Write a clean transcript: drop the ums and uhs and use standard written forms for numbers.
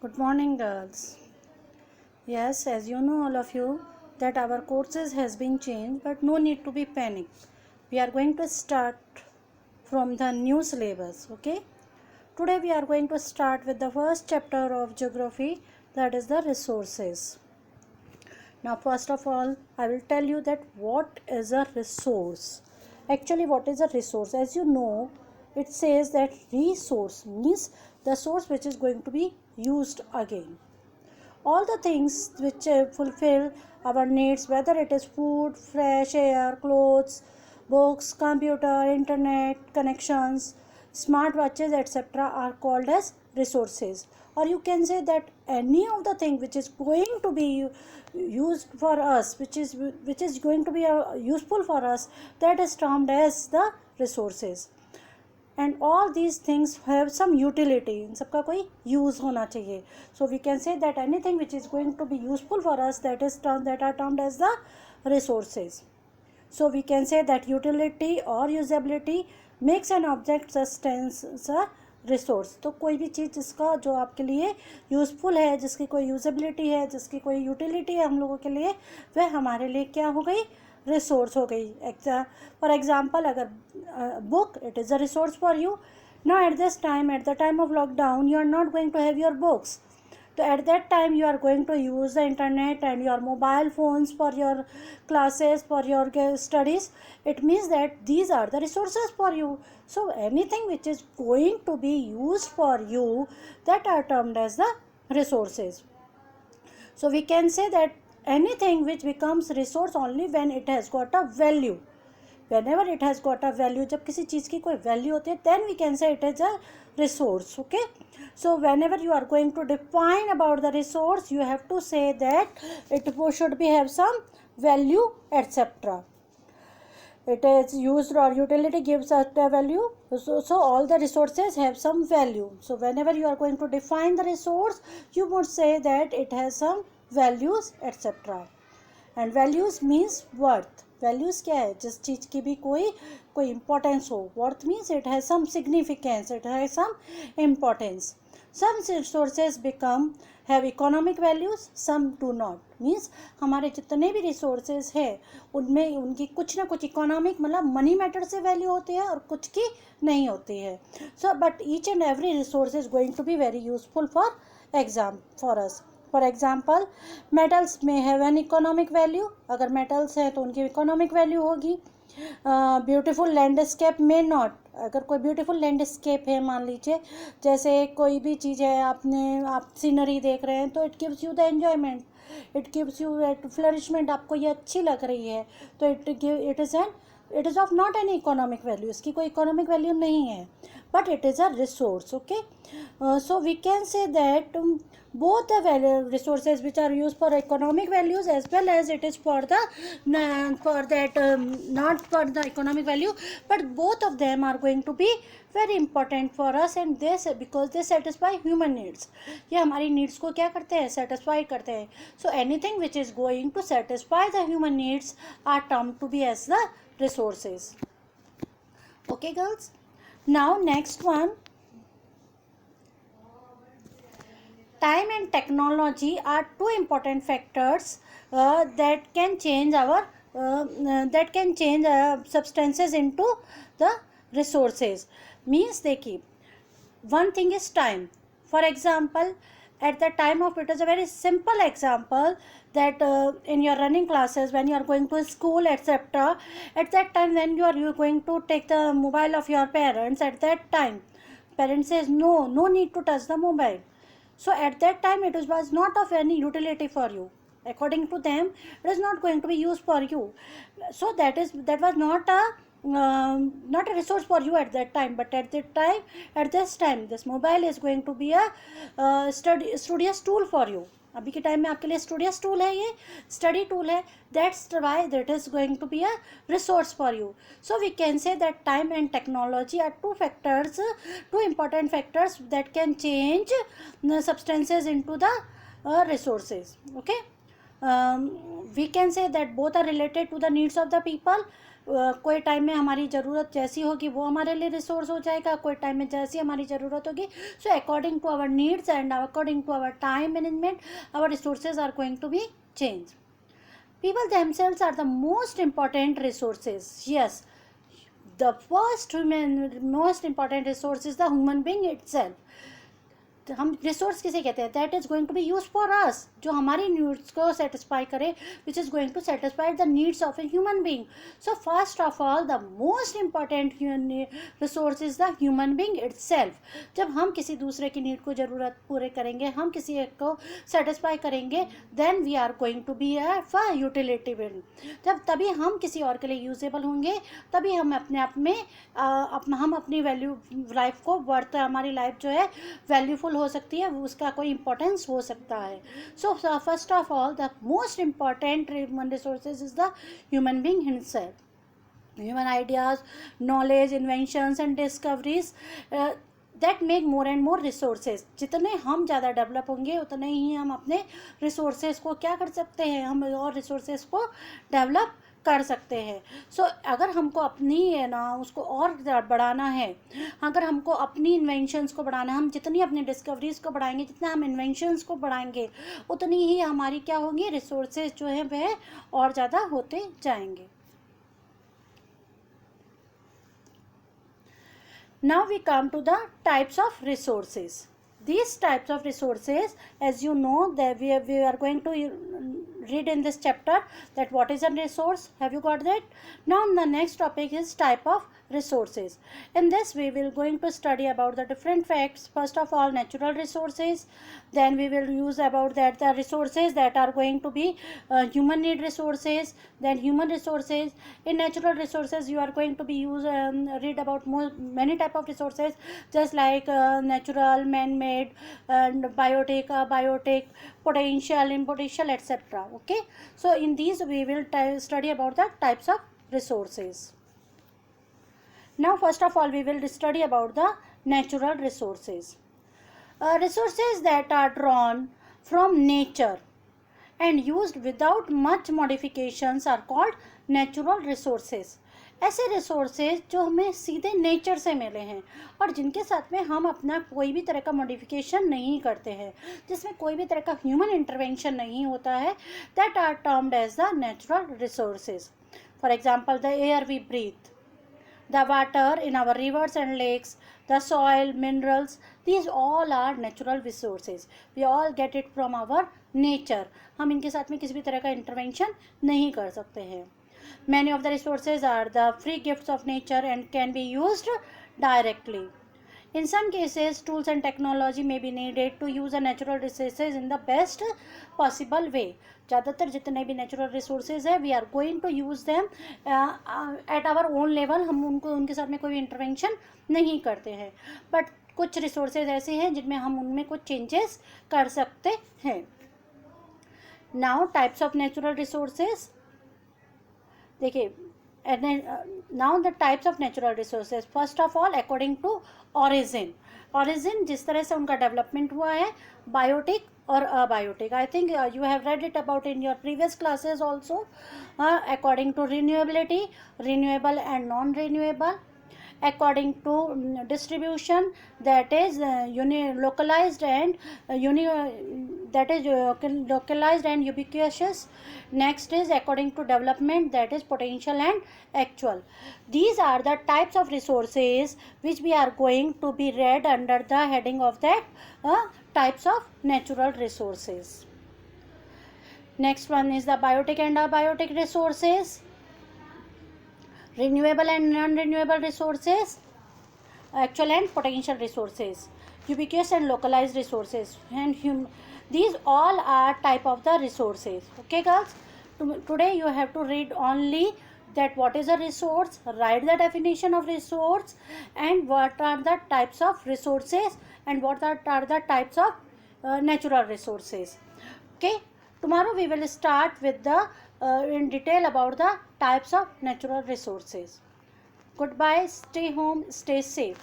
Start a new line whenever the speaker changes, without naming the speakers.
Good morning, girls. Yes, as you know, all of you, that our courses has been changed, but no need to be panic. We are going to start from the new syllabus. Okay. Today we are going to start with the first chapter of geography, that is the resources. Now, first of all, I will tell you that what is a resource. Actually, what is a resource? As you know, it says that resource means the source which is going to be used again. All the things which fulfill our needs, whether it is food, fresh air, clothes, books, computer, internet connections, smartwatches, etc., are called as resources. Or you can say that any of the thing which is going to be used for us, which is going to be useful for us, that is termed as the resources. And all these things have some utility, इन सबका कोई use होना चाहिए. So we can say that anything which is going to be useful for us, that are termed as the resources. So we can say that utility और usability makes an object sustains a resource. तो कोई भी चीज़ जिसका जो आपके लिए useful है, जिसकी कोई यूजेबिलिटी है, जिसकी कोई यूटिलिटी है हम लोगों के लिए, वह हमारे लिए क्या हो गई, रिसोर्स हो गई. फॉर एग्जाम्पल, अगर book, it is a resource for you. Now at this time, at the time of lockdown, you are not going to have your books. So at that time you are going to use the internet and your mobile phones for your classes, for your studies. It means that these are the resources for you. So anything which is going to be used for you, that are termed as the resources. So we can say that anything which becomes resource only when it has got a value. Whenever it has got a value, जब किसी चीज़ की कोई value होती है, then we can say it is a resource. Okay. So whenever you are going to define about the resource, you have to say that it should be have some value, etc. It is used or utility gives us the value. So all the resources have some value. So whenever you are going to define the resource, you would say that it has some values, etc. And values means worth. Values क्या है, जिस चीज़ की भी कोई importance हो. Worth means it has some significance, it has some importance. Some resources become have economic values, some do not. Means हमारे जितने भी रिसोर्सेज है उनमें उनकी कुछ ना कुछ इकोनॉमिक मतलब मनी मैटर से वैल्यू होती है और कुछ की नहीं होती है. So but each and every resource is going to be very useful for us. For example, metals में हैव एन इकोनॉमिक वैल्यू. अगर मेटल्स हैं तो उनकी इकोनॉमिक वैल्यू होगी. ब्यूटीफुल लैंडस्केप में नॉट. अगर कोई ब्यूटीफुल लैंडस्केप है, मान लीजिए जैसे कोई भी चीज़ है, आप सीनरी देख रहे हैं, तो it gives you the enjoyment, it gives you at flourishment. आपको ये अच्छी लग रही है, तो it is of not any economic value. इसकी कोई इकोनॉमिक वैल्यू नहीं है, but it is a resource. Okay. So we can say that both the resources which are used for economic values as well as it is for that not for the economic value, but both of them are going to be very important for us, and this because they satisfy human needs. ये हमारी needs को क्या करते हैं, satisfy करते हैं. So anything which is going to satisfy the human needs are termed to be as the resources. Okay, girls. Now next one, time and technology are two important factors that can change substances into the resources. Means देखिए, one thing is time. For example, at the time of, it is a very simple example that in your running classes, when you are going to school, etc., at that time when you are going to take the mobile of your parents, at that time parents says no need to touch the mobile. So at that time it was not of any utility for you. According to them, it is not going to be used for you. So that was not a resource for you at that time. But at this time this mobile is going to be a studious tool for you. अभी के time में आपके लिए studious tool है, ये study tool है. That's why that is going to be a resource for you. So we can say that time and technology are two important factors that can change substances into the resources. Okay. We can say that both are related to the needs of the people. कोई time में हमारी ज़रूरत जैसी होगी वो हमारे लिए resource हो जाएगा, कोई टाइम में जैसी हमारी ज़रूरत होगी. So according to our needs and according to our time management our resources are going to be change. People themselves are the most important resources. Yes, the most important resource is the human being itself. हम resource किसे कहते हैं? That is going to be use for us, जो हमारी needs को satisfy करे, which is going to satisfy the needs of a human being. So first of all the most important resource is the human being itself. जब हम किसी दूसरे की need को ज़रूरत पूरे करेंगे, हम किसी एक को सेटिस्फाई करेंगे, then we are going to be for utility build. जब तभी हम किसी और के लिए यूजेबल होंगे, तभी हम अपने आप में हम अपनी वैल्यू लाइफ को वर्थ, हमारी लाइफ जो है वैल्यूफुल हो सकती है, उसका कोई इंपॉर्टेंस हो सकता है. सो first of all the most important human resources is the human being himself. Human ideas, knowledge, inventions and discoveries that make more and more resources. जितने हम ज़्यादा डेवलप होंगे उतने ही हम अपने रिसोर्सेज को क्या कर सकते हैं, हम और रिसोर्सेज को डेवलप कर सकते हैं. सो अगर हमको अपनी है ना उसको और बढ़ाना है, अगर हमको अपनी इन्वेंशंस को बढ़ाना है, हम जितनी अपनी डिस्कवरीज को बढ़ाएंगे, जितना हम इन्वेंशंस को बढ़ाएंगे, उतनी ही हमारी क्या होंगी, रिसोर्सेज जो है वह और ज़्यादा होते जाएंगे. Now we come to the types of resources. These types of resources, as you know, that we are going to read in this chapter that what is a resource. Have you got that? Now the next topic is type of resources. In this we will going to study about the different facts. First of all, natural resources. Then we will use about that the resources that are going to be human need resources. Then human resources. In natural resources you are going to be read about many type of resources, just like natural, man-made, and biotic, abiotic, potential, impotential, etc. Okay, so in these we will study about the types of resources. Now first of all we will study about the natural resources. Resources that are drawn from nature and used without much modifications are called natural resources. ऐसे resources जो हमें सीधे nature से मिले हैं और जिनके साथ में हम अपना कोई भी तरह का मॉडिफिकेशन नहीं करते हैं, जिसमें कोई भी तरह का ह्यूमन इंटरवेंशन नहीं होता है, that are termed as the natural resources. For example, the air we breathe, the water in our rivers and lakes, the soil, minerals, these all are natural resources. We all get it from our nature. हम इनके साथ में किसी भी तरह का intervention नहीं कर सकते हैं. Many of the resources are the free gifts of nature and can be used directly. In some cases, tools and technology may be needed to use the natural resources in the best possible way. ज़्यादातर जितने भी natural resources है, we are going to use them at our own level. हम उनके साथ में कोई intervention नहीं करते हैं, बट कुछ रिसोर्सेज ऐसे हैं जिनमें हम उनमें कुछ चेंजेस कर सकते हैं. Now types of natural resources. देखिए, now the types of natural resources. First of all, according to origin जिस तरह से उनका डेवलपमेंट हुआ है, बायोटिक और abiotic. I think you have read it about in your previous classes also. According to renewability, renewable and non-renewable. According to distribution, that is localized and localized and ubiquitous. Next is according to development, that is potential and actual. These are the types of resources which we are going to be read under the heading of that types of natural resources. Next one is the biotic and abiotic resources. Renewable and non-renewable resources, actual and potential resources, ubiquitous and localized resources, and these all are type of the resources. Okay girls, today you have to read only that what is a resource, write the definition of resource, and what are the types of resources, and what are the types of natural resources. Okay, tomorrow we will start with the in detail about the types of natural resources. Goodbye, stay home, stay safe.